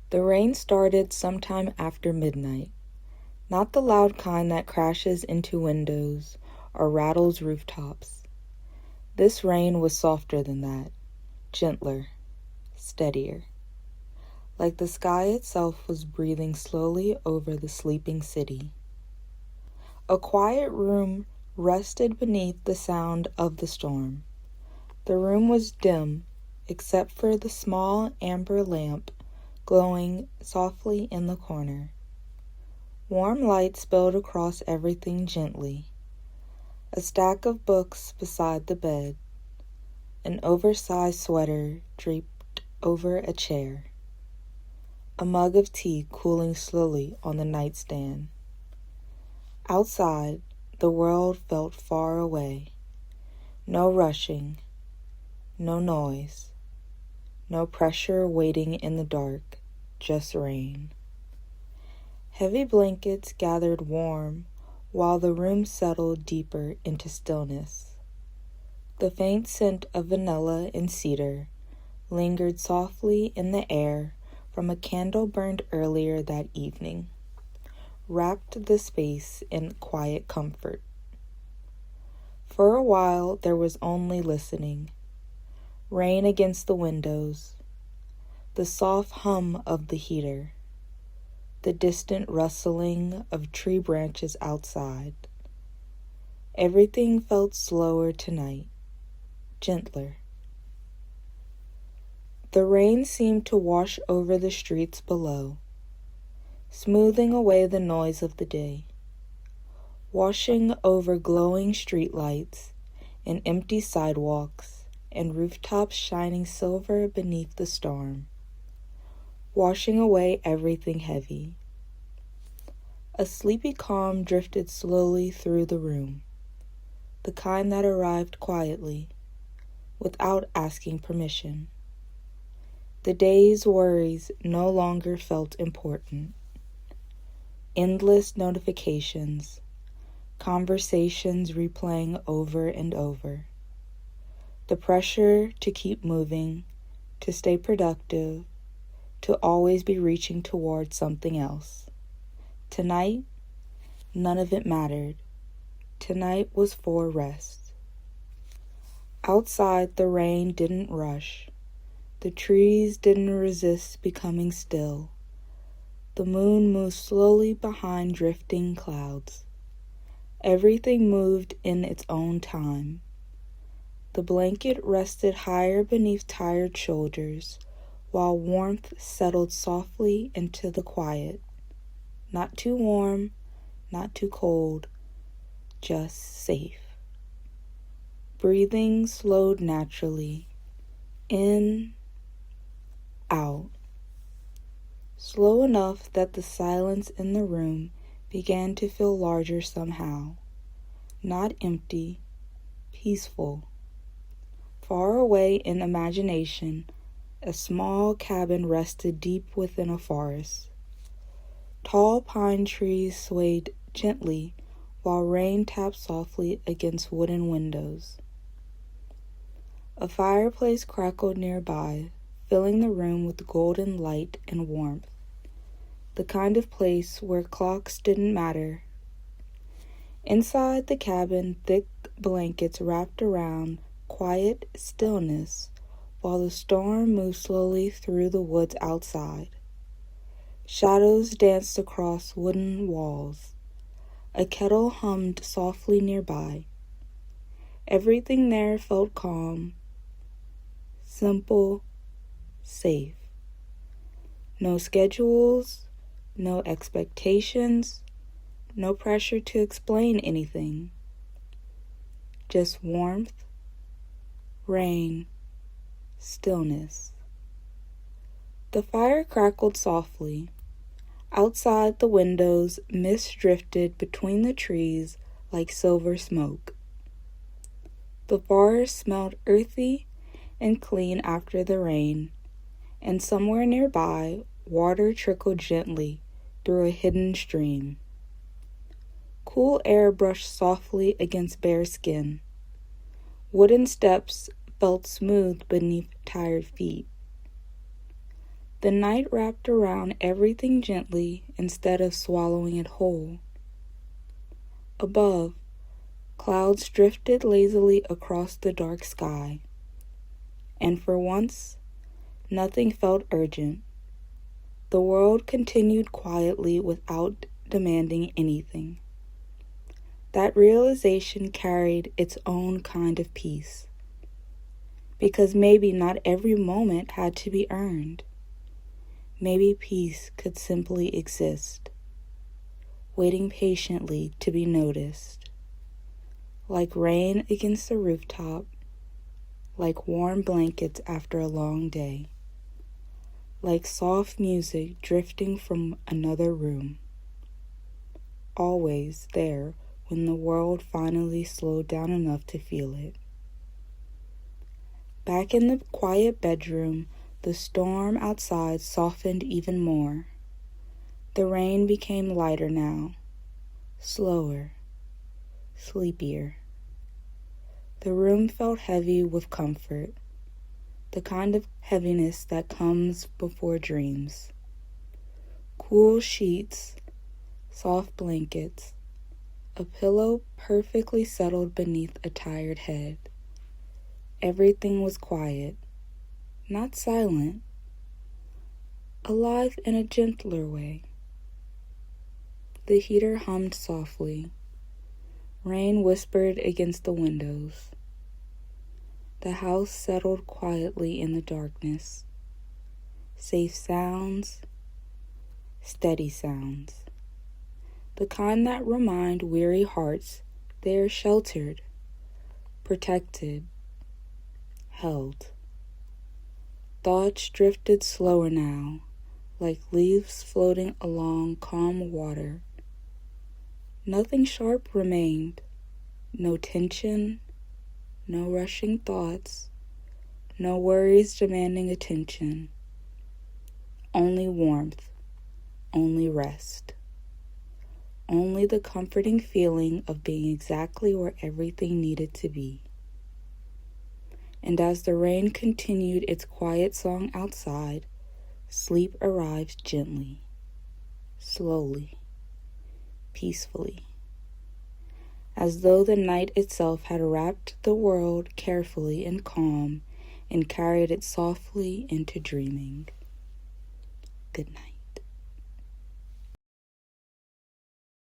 The rain started sometime after midnight, not the loud kind that crashes into windows or rattles rooftops. This rain was softer than that, gentler, steadier, like the sky itself was breathing slowly over the sleeping city. A quiet room rested beneath the sound of the storm. The room was dim, except for the small amber lamp glowing softly in the corner. Warm light spilled across everything gently. A stack of books beside the bed, an oversized sweater draped over a chair, a mug of tea cooling slowly on the nightstand. Outside, the world felt far away. No rushing, no noise, no pressure waiting in the dark, just rain. Heavy blankets gathered warm while the room settled deeper into stillness. The faint scent of vanilla and cedar lingered softly in the air from a candle burned earlier that evening, wrapped the space in quiet comfort. For a while there was only listening. Rain against the windows, the soft hum of the heater, the distant rustling of tree branches outside. Everything felt slower tonight, gentler. The rain seemed to wash over the streets below, smoothing away the noise of the day, washing over glowing streetlights and empty sidewalks and rooftops shining silver beneath the storm, washing away everything heavy. A sleepy calm drifted slowly through the room, the kind that arrived quietly, without asking permission. The day's worries no longer felt important. Endless notifications, conversations replaying over and over. The pressure to keep moving, to stay productive, to always be reaching toward something else. Tonight, none of it mattered. Tonight was for rest. Outside, the rain didn't rush. The trees didn't resist becoming still. The moon moved slowly behind drifting clouds. Everything moved in its own time. The blanket rested higher beneath tired shoulders, while warmth settled softly into the quiet. Not too warm, not too cold, just safe. Breathing slowed naturally. In, out. Slow enough that the silence in the room began to feel larger somehow. Not empty, peaceful. Far away in imagination, a small cabin rested deep within a forest. Tall pine trees swayed gently while rain tapped softly against wooden windows. A fireplace crackled nearby, filling the room with golden light and warmth, the kind of place where clocks didn't matter. Inside the cabin, thick blankets wrapped around quiet stillness while the storm moved slowly through the woods outside. Shadows danced across wooden walls. A kettle hummed softly nearby. Everything there felt calm, simple, safe. No schedules, no expectations, no pressure to explain anything. Just warmth, rain, stillness. The fire crackled softly. Outside the windows, mist drifted between the trees like silver smoke. The forest smelled earthy and clean after the rain, and somewhere nearby, water trickled gently through a hidden stream. Cool air brushed softly against bare skin. Wooden steps felt smooth beneath tired feet. The night wrapped around everything gently instead of swallowing it whole. Above, clouds drifted lazily across the dark sky, and for once, nothing felt urgent. The world continued quietly without demanding anything. That realization carried its own kind of peace, because maybe not every moment had to be earned. Maybe peace could simply exist, waiting patiently to be noticed, like rain against a rooftop, like warm blankets after a long day, like soft music drifting from another room, always there when the world finally slowed down enough to feel it. Back in the quiet bedroom, the storm outside softened even more. The rain became lighter now, slower, sleepier. The room felt heavy with comfort, the kind of heaviness that comes before dreams. Cool sheets, soft blankets, a pillow perfectly settled beneath a tired head. Everything was quiet, not silent, alive in a gentler way. The heater hummed softly. Rain whispered against the windows. The house settled quietly in the darkness. Safe sounds, steady sounds. The kind that remind weary hearts they are sheltered, protected, held. Thoughts drifted slower now, like leaves floating along calm water. Nothing sharp remained, no tension, no rushing thoughts, no worries demanding attention. Only warmth, only rest. Only the comforting feeling of being exactly where everything needed to be. And as the rain continued its quiet song outside, sleep arrived gently, slowly, peacefully, as though the night itself had wrapped the world carefully in calm and carried it softly into dreaming. Good night.